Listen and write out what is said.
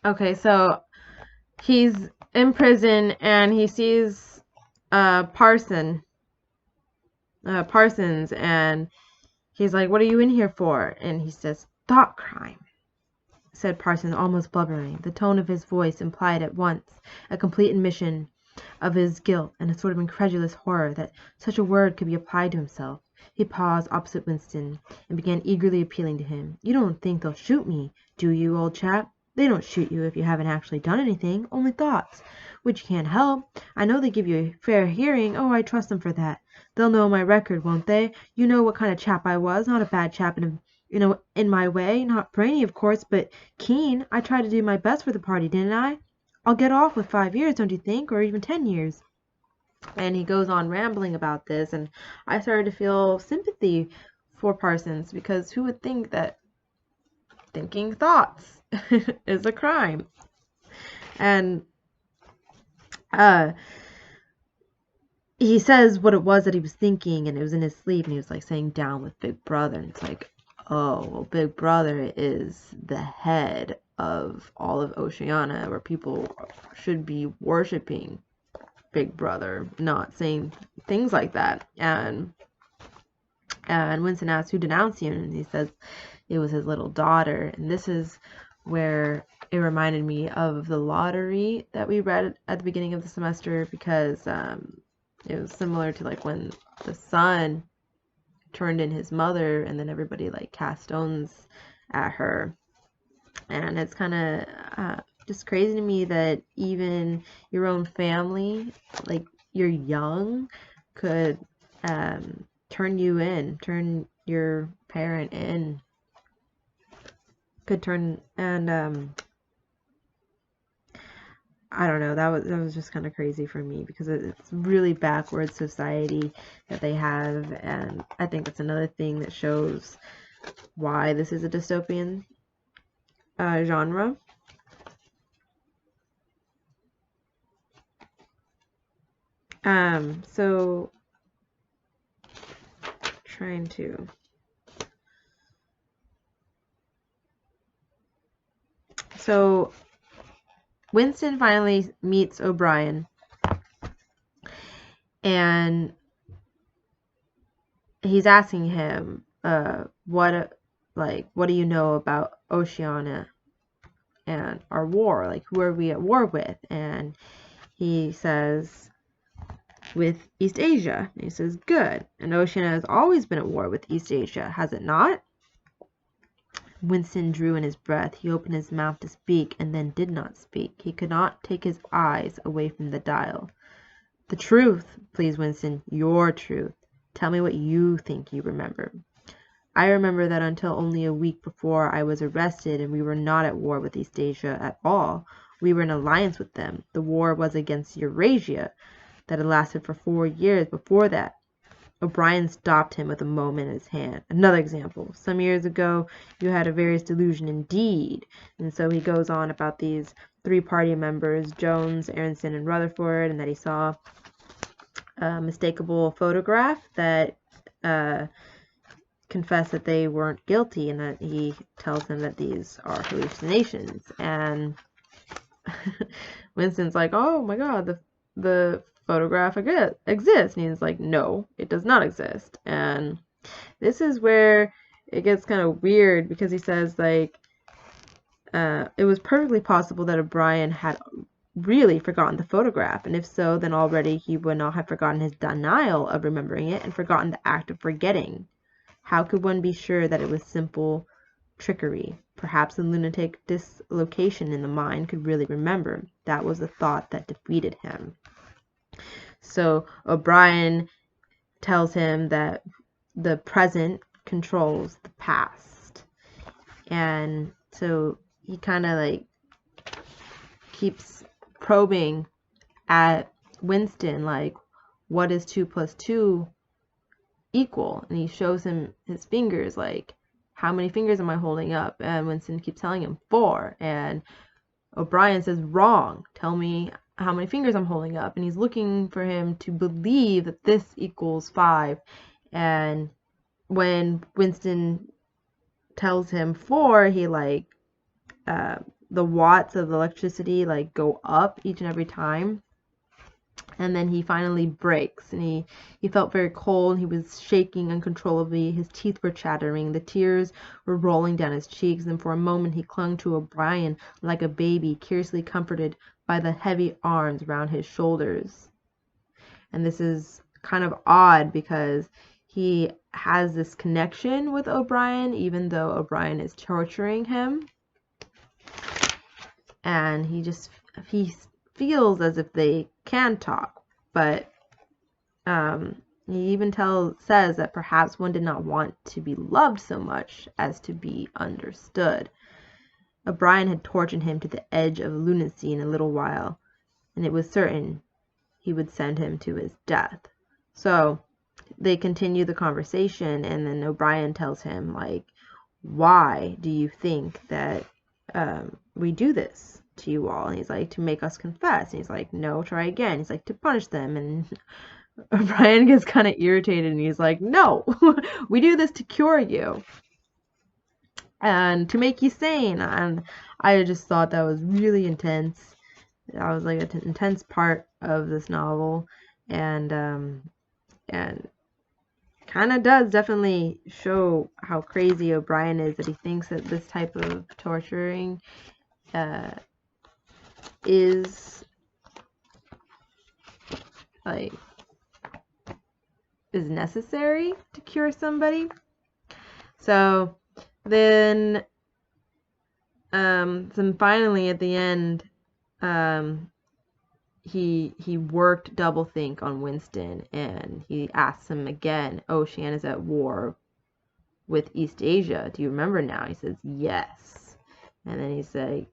Okay, so he's in prison and he sees Parsons, and he's like, "What are you in here for?" And he says, "Thought crime," said Parsons, almost blubbering. The tone of his voice implied at once a complete admission of his guilt and a sort of incredulous horror that such a word could be applied to himself. He paused opposite Winston and began eagerly appealing to him. "You don't think they'll shoot me, do you, old chap? They don't shoot you if you haven't actually done anything, only thoughts, which you can't help. I know they give you a fair hearing. Oh, I trust them for that. They'll know my record, won't they? You know what kind of chap I was, not a bad chap in my way, not brainy, of course, but keen. I tried to do my best for the party, didn't I? I'll get off with 5 years, don't you think, or even 10 years." And he goes on rambling about this, and I started to feel sympathy for Parsons, because who would think that thinking thoughts is a crime? And uh, he says what it was that he was thinking, and it was in his sleep, and he was like saying, "Down with Big Brother," and it's like, oh, well, Big Brother is the head of all of Oceania, where people should be worshiping Big Brother, not saying things like that. And Winston asks who denounced him, and he says it was his little daughter. And this is where it reminded me of the lottery that we read at the beginning of the semester, because it was similar to like when the son turned in his mother, and then everybody like cast stones at her. And it's kind of just crazy to me that even your own family, like you're young, could turn you in, turn your parent in, could turn, and I don't know, that was just kind of crazy for me, because it's really backwards society that they have, and I think it's another thing that shows why this is a dystopian genre. So trying to. So Winston finally meets O'Brien, and he's asking him, what do you know about Oceania and our war? Like, who are we at war with? And he says, with East Asia. And he says, good. And Oceania has always been at war with East Asia, has it not? Winston drew in his breath. He opened his mouth to speak, and then did not speak. He could not take his eyes away from the dial. The truth, please, Winston, your truth. Tell me what you think you remember. I remember that until only a week before I was arrested, and we were not at war with East Asia at all. We were in alliance with them. The war was against Eurasia. That had lasted for 4 years before that. O'Brien stopped him with a moment in his hand. Another example. Some years ago, you had a various delusion indeed. And so he goes on about these 3 party members, Jones, Aronson, and Rutherford, and that he saw a mistakable photograph that confessed that they weren't guilty, and that he tells them that these are hallucinations. And Winston's like, oh my god, the photograph exists. And he's like, no, it does not exist. And this is where it gets kind of weird, because he says, like, it was perfectly possible that O'Brien had really forgotten the photograph, and if so, then already he would not have forgotten his denial of remembering it and forgotten the act of forgetting. How could one be sure that it was simple trickery? Perhaps a lunatic dislocation in the mind could really remember. That was the thought that defeated him. So O'Brien tells him that the present controls the past. And so he kind of like keeps probing at Winston, like, what is 2 plus 2 equal? And he shows him his fingers, like, how many fingers am I holding up? And Winston keeps telling him 4. And O'Brien says, wrong. Tell me how many fingers I'm holding up. And he's looking for him to believe that this equals 5. And when Winston tells him 4, he like the watts of electricity like go up each and every time. And then he finally breaks, and he felt very cold. He was shaking uncontrollably. His teeth were chattering. The tears were rolling down his cheeks, and for a moment he clung to O'Brien like a baby, curiously comforted by the heavy arms round his shoulders. And this is kind of odd because he has this connection with O'Brien, even though O'Brien is torturing him. And he feels as if they can talk, but he even says that perhaps one did not want to be loved so much as to be understood. O'Brien had tortured him to the edge of lunacy in a little while, and it was certain he would send him to his death. So they continue the conversation, and then O'Brien tells him, like, why do you think that we do this to you all? And he's like, to make us confess. And he's like, no, try again. He's like, to punish them. And O'Brien gets kind of irritated, and he's like, no, we do this to cure you and to make you sane. And I just thought that was really intense. That was like an intense part of this novel, and kind of does definitely show how crazy O'Brien is, that he thinks that this type of torturing is like is necessary to cure somebody. So then finally at the end, he worked doublethink on Winston, and he asks him again, oh, Shan is at war with East Asia. Do you remember now? He says, yes. And then he's like,